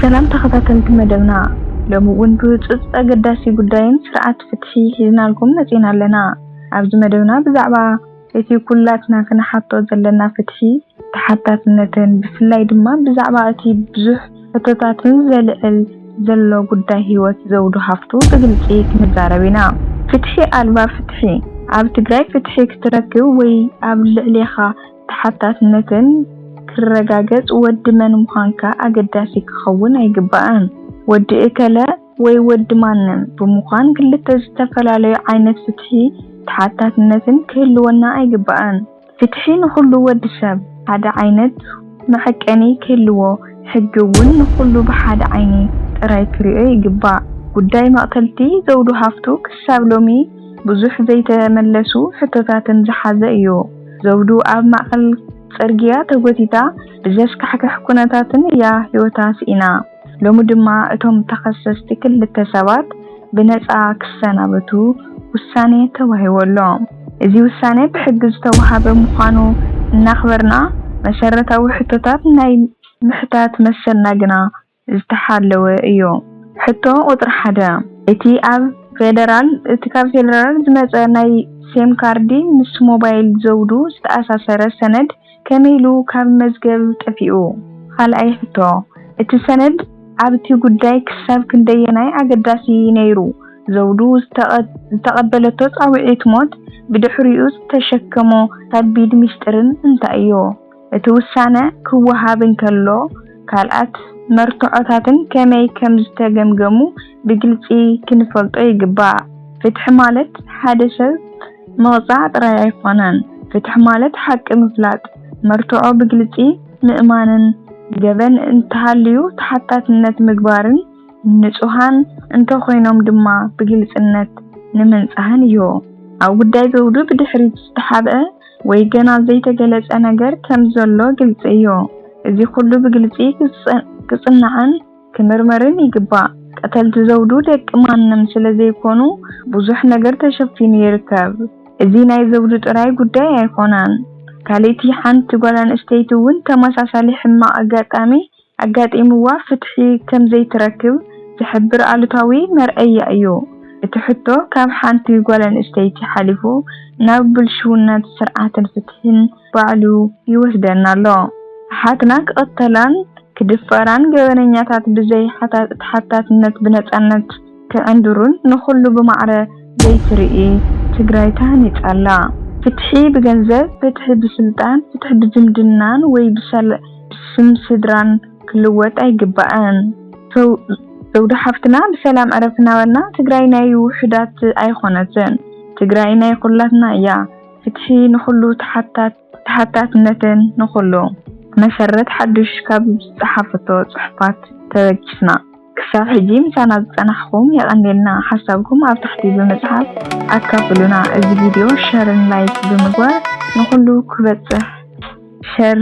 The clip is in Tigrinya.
ሰላም ተኸታተልቲ መደብና ለሙውን ብጽጽ አገዳሲ ጉዳይን ስርዓት ፍትሒ ሒዝናልኩም መጽና ኣለና ኣብዚ መደብና ብዛዕባ እቲ ኩላትና ክንሓቶ ዘለና ፍትሒ ተሓታትነትን ብፍላይ ድማ ብዛዕባ እቲ ብዙሕ ሕቶታትን ዘልዕል ዘሎ ጉዳይ ህይወት ዘውዱ ሃፍቱ ብግልጺ ክንዛረብ ኢና። ፍትሒ ኣልባ ፍትሒ ኣብ ትግራይ ፍትሒ ክትረክብ ወይ ኣብ ልዕሊኻ ተሓታትነትን ክረጋገጽ ወዲ መን ምዃንካ አገዳሲ ክኸውን አይግባእን። ወዲ እከለ ወይ ወዲ ማንም ብምዃን ክልተ ዝተፈላለዩ ዓይነት ፍትሒ ተሓታትነትን ክህልወና አይግባእን። ፍትሒ ንኹሉ ወዲ ሰብ ሓደ ዓይነት መሐቀኒ ክህልዎ ሕጊ እውን ንኹሉ ብሓደ ዓይኒ ጥራይ ክሪኦ ይግባእ። ጉዳይ መቕተልቲ ዘውዱ ሃፍቱ ክሳብ ሎሚ ብዙሕ ዘይተመለሱ ሕቶታትን ዝሓዘ እዩ። ዘውዱ ኣብ ማእኸል ጽርግያ ተጎቲታ ብዘስካሕክሕ ኩነታትን እያ ህይወታ ስኢና። ሎሚ ድማ እቶም ተኸሰስቲ ክልተ ሰባት ብነፃ ክሰናበቱ ውሳኔ ተዋሂቦሎም። እዚ ውሳኔ ብሕጊ ዝተዋሃበ ምዃኑ እናኽበርና መሰረታዊ ሕቶታት ናይ ምሕታት መሰልና ግና ዝተሓለወ እዩ። ሕቶ ቁጥሪ 1 እቲ ካብ ፌደራል ዝመጸ ናይ ሴም ካርዲ ምስ ሞባይል ዘውዱ ዝተኣሳሰረ ሰነድ ከመይሉ ካብ መዝገብ ጠፊኡ። ካልኣይ ሕቶ እቲ ሰነድ ኣብቲ ጉዳይ ክሳብ ክንደየናይ አገዳሲ ነይሩ? ዘውዱ ዝተቐበለቶ ጻውዒት ሞት ብድሕሪኡ ዝተሸከሞ ከቢድ ምስጢርን እንታይ እዩ? እቲ ውሳነ ክወሃብ እንከሎ ካልኣት መርትዖታትን ከመይ ከም ዝተገምገሙ ብግልጺ ክንፈልጦ ይግባእ። ፍትሒ ማለት ሓደ ሰብ መቕጻዕ ጥራይ ኣይኮነን። ፍትሒ ማለት ሓቂ ምፍላጥ፣ መርትዖ ብግልጺ ምእማንን ገበን እንተሃልዩ ተሓታትነት ምግባርን ንጹሃን እንተኾይኖም ድማ ብግልጽነት ንምንጻህን እዩ። ኣብ ጉዳይ ዘውዱ ብድሕሪት ዝተሓብአ ወይ ገና ዘይተገለጸ ነገር ከም ዘሎ ግልጽ እዩ። እዚ ኩሉ ብግልጺ ክጽናዕን ክምርመርን ይግባእ። ቀተልቲ ዘውዱ ደቂ ማንም ስለዘይኮኑ ብዙሕ ነገር ተሸፊኑ ይርከብ። እዚ ናይ ዘውዱ ጥራይ ጉዳይ ኣይኮነን። ካልእቲ ሓንቲ ጓል ኣንስተይቲ እውን ተመሳሳሊ ሕማቕ ኣጋጢምዋ ፍትሒ ከም ዘይትረክብ ዝሕብር ኣሉታዊ መርአያ እዩ። እቲ ሕቶ ካብ ሓንቲ ጓል ኣንስተይቲ ሓሊፉ ናብ ብልሽውነት ስርዓትን ፍትሕን ባዕሉ ይወስደና ኣሎ። ሓትና ክቕተላን ክድፈራን ገበነኛታት ብዘይ ተሓታትነት ብነጻነት ክዕንድሩን ንኹሉ ብማዕረ ዘይትርኢ ትግራይ ተሃኒጻላ። ፍትሒ ብገንዘብ፣ ፍትሒ ብስልጣን፣ ፍትሒ ብዝምድናን ወይ ብስም ስድራን ክልወጥ አይግባእን። ዘውዱ ሃፍትና ብሰላም ዕረፍናበልና ትግራይ ናይ ውሕዳት ኣይኮነትን። ትግራይ ናይ ኩላትና እያ። ፍትሒ ንኹሉ ተሓታትነትን ንኹሉ መሰረት ሓድሽ ካብ ዝጸሓፈቶ ጽሑፋት ተበጊስና። ክሳብ ሕጂ ምሳና ዝጸናሕኩም የቐንዴልና ሓሳብኩም ኣብ ታሕቲ ብምጽሓፍ ኣካፍሉና። እዚ ቪድዮ ሸርን ላይክ ብምግባር ንኹሉ ክበጽሕ ሸር